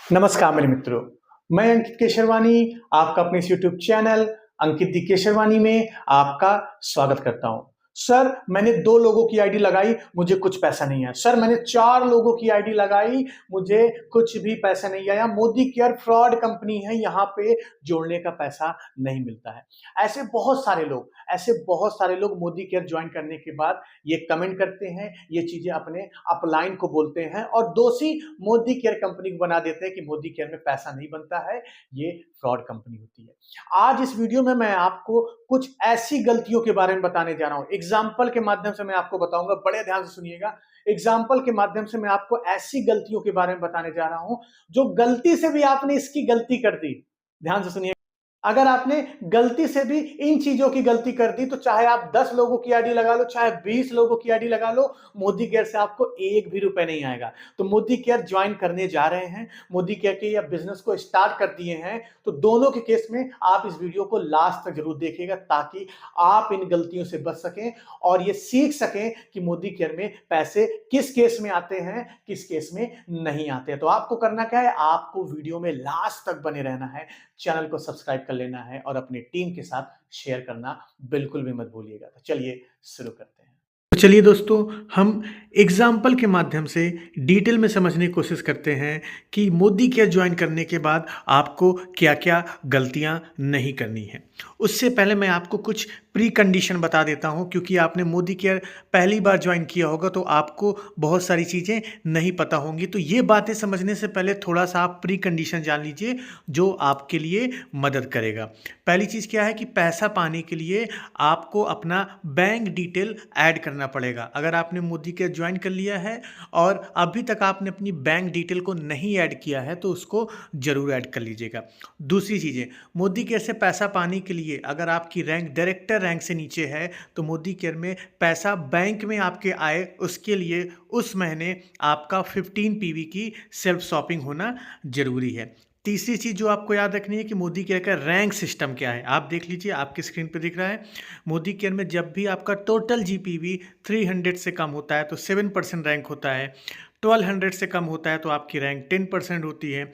नमस्कार मेरे मित्रों, मैं अंकित केशरवानी आपका अपने इस यूट्यूब चैनल अंकित दी केशरवानी में आपका स्वागत करता हूं। सर मैंने 2 लोगों की आईडी लगाई, मुझे कुछ पैसा नहीं आया। सर मैंने 4 लोगों की आईडी लगाई, मुझे कुछ भी पैसा नहीं आया। मोदी केयर फ्रॉड कंपनी है, यहाँ पे जोड़ने का पैसा नहीं मिलता है। ऐसे बहुत सारे लोग मोदी केयर ज्वाइन करने के बाद ये कमेंट करते हैं, ये चीजें अपने अपलाइन को बोलते हैं और दोषी मोदी केयर कंपनी को बना देते हैं कि मोदी केयर में पैसा नहीं बनता है, ये फ्रॉड कंपनी होती है। आज इस वीडियो में मैं आपको कुछ ऐसी गलतियों के बारे में बताने जा रहा हूं। एग्जाम्पल के माध्यम से मैं आपको बताऊंगा, बड़े ध्यान से सुनिएगा। एग्जाम्पल के माध्यम से मैं आपको ऐसी गलतियों के बारे में बताने जा रहा हूं जो गलती से भी आपने इसकी गलती कर दी। ध्यान से सुनिए। अगर आपने गलती से भी इन चीजों की गलती कर दी तो चाहे आप 10 लोगों की आईडी लगा लो, चाहे 20 लोगों की आईडी लगा लो, मोदी केयर से आपको एक भी रुपए नहीं आएगा। तो मोदी केयर ज्वाइन करने जा रहे हैं, मोदी केयर के या बिजनेस को स्टार्ट कर दिए हैं, तो दोनों के केस में आप इस वीडियो को लास्ट तक जरूर देखिएगा ताकि आप इन गलतियों से बच सकें और ये सीख सकें कि मोदी केयर में पैसे किस केस में आते हैं, किस केस में नहीं आते। तो आपको करना क्या है, आपको वीडियो में लास्ट तक बने रहना है, चैनल को सब्सक्राइब कर लेना है और अपनी टीम के साथ शेयर करना बिल्कुल भी मत भूलिएगा। तो चलिए शुरू करते हैं। तो चलिए दोस्तों, हम एग्जाम्पल के माध्यम से डिटेल में समझने की कोशिश करते हैं कि मोदी केयर ज्वाइन करने के बाद आपको क्या क्या गलतियां नहीं करनी है। उससे पहले मैं आपको कुछ प्री कंडीशन बता देता हूं, क्योंकि आपने मोदी केयर पहली बार ज्वाइन किया होगा तो आपको बहुत सारी चीज़ें नहीं पता होंगी। तो ये बातें समझने से पहले थोड़ा सा आप प्री कंडीशन जान लीजिए जो आपके लिए मदद करेगा। पहली चीज़ क्या है कि पैसा पाने के लिए आपको अपना बैंक डिटेल ऐड करना पड़ेगा। अगर आपने मोदी केयर ज्वाइन कर लिया है और अभी तक आपने अपनी बैंक डिटेल को नहीं ऐड किया है तो उसको ज़रूर ऐड कर लीजिएगा। दूसरी चीज़ें, मोदी केयर से पैसा पाने के लिए अगर आपकी रैंक डायरेक्टर रैंक से नीचे है तो मोदी केयर में पैसा बैंक में आपके आए, उसके लिए उस महीने आपका 15 पीवी की सेल्फ शॉपिंग होना जरूरी है। तीसरी चीज़ जो आपको याद रखनी है कि मोदी केयर का रैंक सिस्टम क्या है। आप देख लीजिए, आपकी स्क्रीन पर दिख रहा है। मोदी केयर में जब भी आपका टोटल जीपीवी 300 से कम होता है तो 7% रैंक होता है। 1200 से कम होता है तो आपकी रैंक 10% होती है।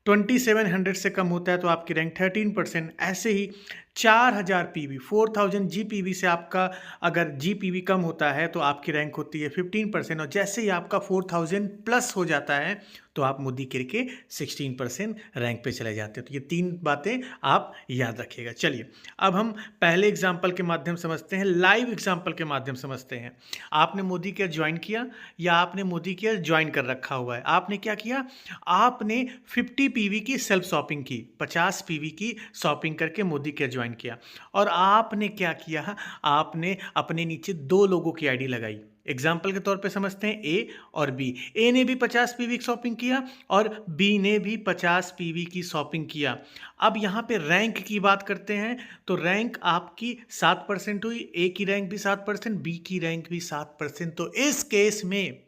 2700 से कम होता है तो आपकी रैंक 13%। ऐसे ही 4000 पीवी 4000 जीपीवी से आपका अगर जीपीवी कम होता है तो आपकी रैंक होती है 15%। और जैसे ही आपका 4000 प्लस हो जाता है तो आप मोदी केयर के 16% रैंक पे चले जाते हैं। तो ये 3 बातें आप याद रखिएगा। चलिए अब हम पहले एग्जाम्पल के माध्यम समझते हैं, लाइव एग्जाम्पल के माध्यम समझते हैं। आपने मोदी केयर ज्वाइन किया या आपने मोदी केयर ज्वाइन कर रखा हुआ है। आपने क्या किया, आपने 50 पीवी की सेल्फ शॉपिंग की, 50 पीवी की शॉपिंग करके मोदी केयर ज्वाइन किया। और आपने क्या किया, आपने अपने नीचे 2 लोगों की आईडी लगाई। एग्जाम्पल के तौर पे समझते हैं ए और बी। ए ने भी 50 पीवी की शॉपिंग किया और बी ने भी 50 पीवी की शॉपिंग किया। अब यहाँ पे रैंक की बात करते हैं तो रैंक आपकी 7% हुई। ए की रैंक भी 7%, बी की रैंक भी 7%। तो इस केस में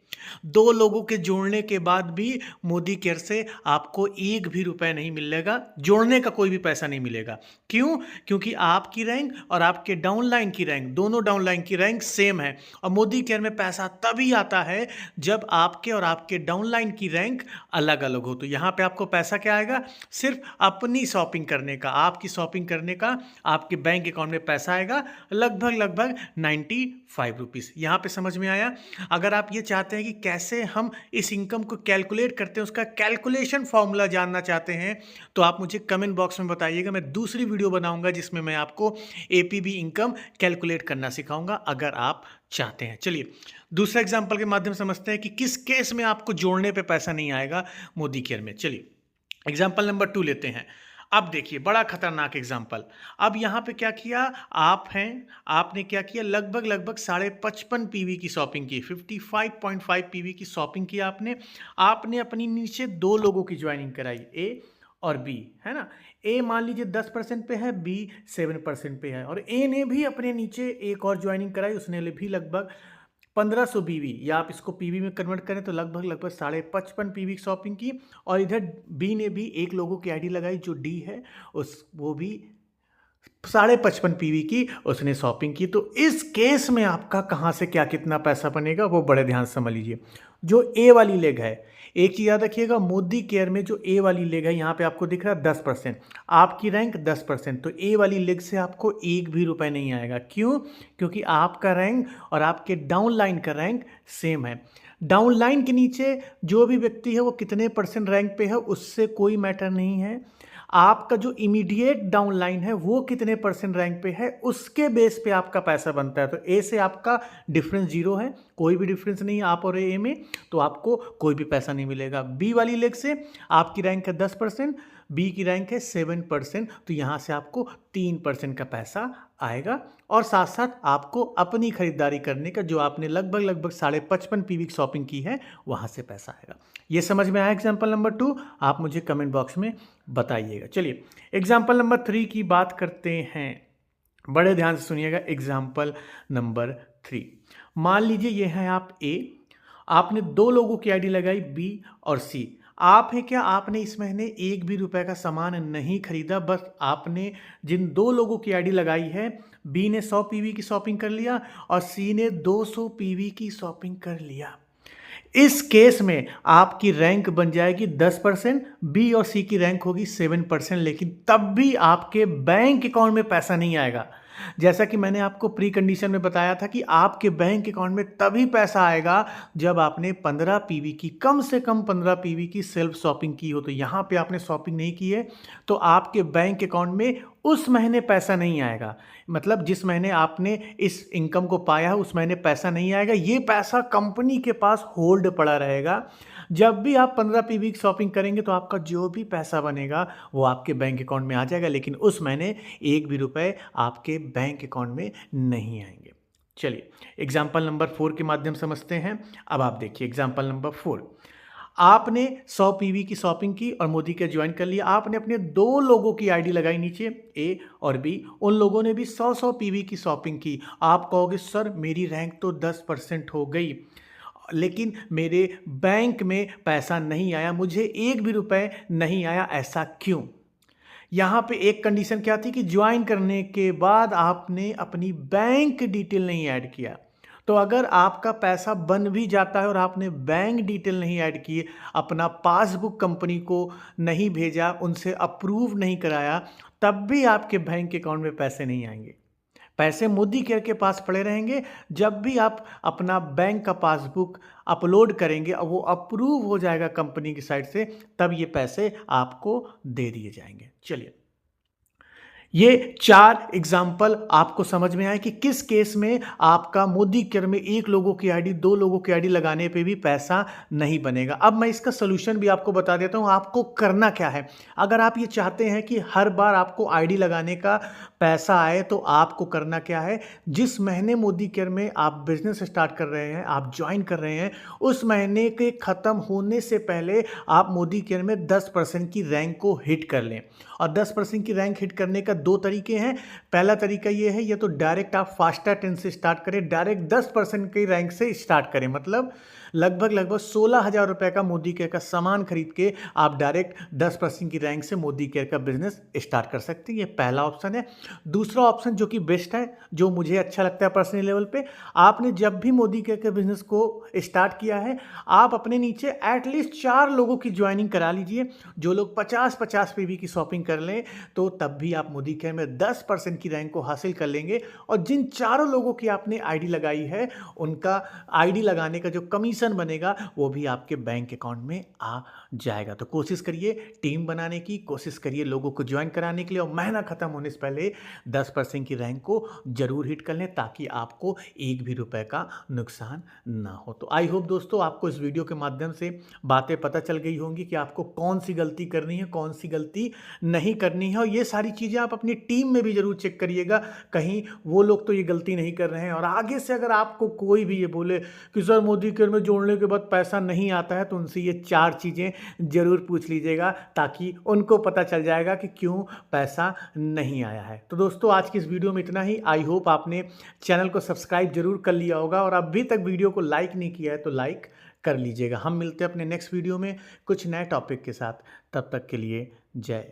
2 लोगों के जोड़ने के बाद भी मोदी केयर से आपको एक भी रुपए नहीं मिलेगा, जोड़ने का कोई भी पैसा नहीं मिलेगा। क्यों? क्योंकि आपकी रैंक और आपके डाउनलाइन की रैंक, दोनों डाउनलाइन की रैंक सेम है। और मोदी केयर में पैसा तभी आता है जब आपके और आपके डाउनलाइन की रैंक अलग अलग हो। तो यहाँ पे आपको पैसा क्या आएगा, सिर्फ अपनी शॉपिंग करने का, आपकी शॉपिंग करने का आपके बैंक अकाउंट में पैसा आएगा, लगभग 95 रुपीज़। यहाँ पे समझ में आया? अगर आप ये चाहते हैं कि कैसे हम इस इनकम को कैलकुलेट करते हैं, उसका कैलकुलेशन फॉर्मूला जानना चाहते हैं, तो आप मुझे कमेंट बॉक्स में बताइएगा। मैं दूसरी वीडियो बनाऊंगा जिसमें मैं आपको एपीबी इनकम कैलकुलेट करना सिखाऊंगा अगर आप चाहते हैं। चलिए दूसरा एग्जांपल के माध्यम से समझते हैं कि किस केस में आपको जोड़ने पे पैसा नहीं आएगा मोदी केयर में। चलिए एग्जांपल नंबर 2 लेते हैं। अब देखिए बड़ा खतरनाक एग्जाम्पल। अब यहाँ पे क्या किया, आपने क्या किया, लगभग 55.5 पीवी की शॉपिंग की, 55.5 पीवी की शॉपिंग की आपने अपनी नीचे 2 लोगों की ज्वाइनिंग कराई, ए और बी, है ना। ए मान लीजिए 10% पे है, बी 7% पे है। और ए ने भी अपने नीचे एक और ज्वाइनिंग कराई, उसने भी लगभग 1500 पीवी, या आप इसको पीवी में कन्वर्ट करें तो लगभग 55.5 पीवी की शॉपिंग की। और इधर बी ने भी एक लोगों की आईडी लगाई जो डी है, उस वो भी 55.5 पीवी की उसने शॉपिंग की। तो इस केस में आपका कहाँ से क्या कितना पैसा बनेगा वो बड़े ध्यान से समझ लीजिए। जो ए वाली लेग है, एक चीज़ याद रखिएगा, मोदी केयर में जो ए वाली लेग है यहाँ पे आपको दिख रहा है 10%, आपकी रैंक 10%, तो ए वाली लेग से आपको एक भी रुपए नहीं आएगा। क्यों? क्योंकि आपका रैंक और आपके डाउन लाइन का रैंक सेम है। डाउन लाइन के नीचे जो भी व्यक्ति है वो कितने परसेंट रैंक पे है उससे कोई मैटर नहीं है। आपका जो इमीडिएट डाउन लाइन है वो कितने परसेंट रैंक पे है उसके बेस पे आपका पैसा बनता है। तो ए से आपका डिफरेंस 0 है, कोई भी डिफरेंस नहीं है आप और ए में, तो आपको कोई भी पैसा नहीं मिलेगा। बी वाली लेग से आपकी रैंक है 10%, बी की रैंक है 7%, तो यहाँ से आपको 3% का पैसा आएगा और साथ साथ आपको अपनी खरीदारी करने का जो आपने लगभग 55.5 पीवी की शॉपिंग की है वहाँ से पैसा आएगा। ये समझ में आया एग्जाम्पल नंबर 2? आप मुझे कमेंट बॉक्स में बताइएगा। चलिए एग्जाम्पल नंबर 3 की बात करते हैं, बड़े ध्यान से सुनिएगा। एग्जाम्पल नंबर 3, मान लीजिए ये है आप ए, आपने 2 लोगों की आईडी लगाई बी और सी। आप है क्या, आपने इस महीने एक भी रुपए का सामान नहीं खरीदा, बस आपने जिन 2 लोगों की आईडी लगाई है, बी ने 100 पीवी की शॉपिंग कर लिया और सी ने 200 पीवी की शॉपिंग कर लिया। इस केस में आपकी रैंक बन जाएगी 10%, बी और सी की रैंक होगी 7%, लेकिन तब भी आपके बैंक अकाउंट में पैसा नहीं आएगा। जैसा कि मैंने आपको प्री कंडीशन में बताया था कि आपके बैंक अकाउंट में तभी पैसा आएगा जब आपने 15 पीवी की, कम से कम 15 पीवी की सेल्फ शॉपिंग की हो। तो यहाँ पे आपने शॉपिंग नहीं की है तो आपके बैंक अकाउंट में उस महीने पैसा नहीं आएगा। मतलब जिस महीने आपने इस इनकम को पाया है उस महीने पैसा नहीं आएगा, ये पैसा कंपनी के पास होल्ड पड़ा रहेगा। जब भी आप 15 पीवी की शॉपिंग करेंगे तो आपका जो भी पैसा बनेगा वो आपके बैंक अकाउंट में आ जाएगा, लेकिन उस महीने एक भी रुपए आपके बैंक अकाउंट में नहीं आएंगे। चलिए एग्जाम्पल नंबर 4 के माध्यम समझते हैं। अब आप देखिए एग्जाम्पल नंबर 4, आपने 100 पीवी की शॉपिंग की और मोदी के ज्वाइन कर लिया। आपने अपने 2 लोगों की आईडी लगाई नीचे ए और बी, उन लोगों ने भी 100 पीवी की शॉपिंग की। आप कहोगे सर मेरी रैंक तो 10% हो गई लेकिन मेरे बैंक में पैसा नहीं आया, मुझे एक भी रुपए नहीं आया, ऐसा क्यों? यहाँ पे एक कंडीशन क्या थी कि ज्वाइन करने के बाद आपने अपनी बैंक डिटेल नहीं ऐड किया। तो अगर आपका पैसा बन भी जाता है और आपने बैंक डिटेल नहीं ऐड किए, अपना पासबुक कंपनी को नहीं भेजा, उनसे अप्रूव नहीं कराया, तब भी आपके बैंक अकाउंट में पैसे नहीं आएंगे। पैसे मोदी केयर के पास पड़े रहेंगे। जब भी आप अपना बैंक का पासबुक अपलोड करेंगे और वो अप्रूव हो जाएगा कंपनी की साइड से, तब ये पैसे आपको दे दिए जाएंगे। चलिए ये 4 एग्जाम्पल आपको समझ में आए कि किस केस में आपका मोदी केयर में एक लोगों की आईडी 2 लोगों की आईडी लगाने पे भी पैसा नहीं बनेगा। अब मैं इसका सोल्यूशन भी आपको बता देता हूं, आपको करना क्या है। अगर आप ये चाहते हैं कि हर बार आपको आईडी लगाने का पैसा आए तो आपको करना क्या है, जिस महीने मोदी केयर में आप बिजनेस स्टार्ट कर रहे हैं, आप ज्वाइन कर रहे हैं, उस महीने के ख़त्म होने से पहले आप मोदी केयर में 10% की रैंक को हिट कर लें। और 10% की रैंक हिट करने का 2 तरीके हैं। पहला तरीका ये है, ये तो डायरेक्ट आप फास्टर 10 से स्टार्ट करें, डायरेक्ट 10% की रैंक से स्टार्ट करें, मतलब लगभग 16,000 रुपए का मोदी केयर का सामान खरीद के आप डायरेक्ट 10% की रैंक से मोदी केयर का बिजनेस स्टार्ट कर सकते हैं। ये पहला ऑप्शन है। दूसरा ऑप्शन जो कि बेस्ट है, जो मुझे अच्छा लगता है पर्सनल लेवल पे, आपने जब भी मोदी केयर के बिजनेस को स्टार्ट किया है, आप अपने नीचे एटलीस्ट 4 लोगों की ज्वाइनिंग करा लीजिए। जो लोग 50-50 पीवी की शॉपिंग कर लें तो तब भी आप मोदी केयर में 10% की रैंक को हासिल कर लेंगे। और जिन 4 लोगों की आपने आईडी लगाई है, उनका आईडी लगाने का जो कमीशन बनेगा वो भी आपके बैंक अकाउंट में आ जाएगा। तो कोशिश करिए टीम बनाने की, कोशिश करिए लोगों को ज्वाइन कराने के लिए, और महीना खत्म होने से पहले 10% की रैंक को जरूर हिट कर लें ताकि आपको एक भी रुपए का नुकसान ना हो। तो आई होप दोस्तों आपको इस वीडियो के माध्यम से बातें पता चल गई होंगी कि आपको कौन सी गलती करनी है, कौन सी गलती नहीं करनी है। और ये सारी चीज़ें आप अपनी टीम में भी जरूर चेक करिएगा, कहीं वो लोग तो ये गलती नहीं कर रहे हैं। और आगे से अगर आपको कोई भी ये बोले कि सर मोदी केयर में जोड़ने के बाद पैसा नहीं आता है, तो उनसे ये 4 चीज़ें जरूर पूछ लीजिएगा ताकि उनको पता चल जाएगा कि क्यों पैसा नहीं आया है। तो दोस्तों आज की इस वीडियो में इतना ही। आई होप आपने चैनल को सब्सक्राइब जरूर कर लिया होगा, और अभी तक वीडियो को लाइक नहीं किया है तो लाइक कर लीजिएगा। हम मिलते हैं अपने नेक्स्ट वीडियो में कुछ नए टॉपिक के साथ। तब तक के लिए जय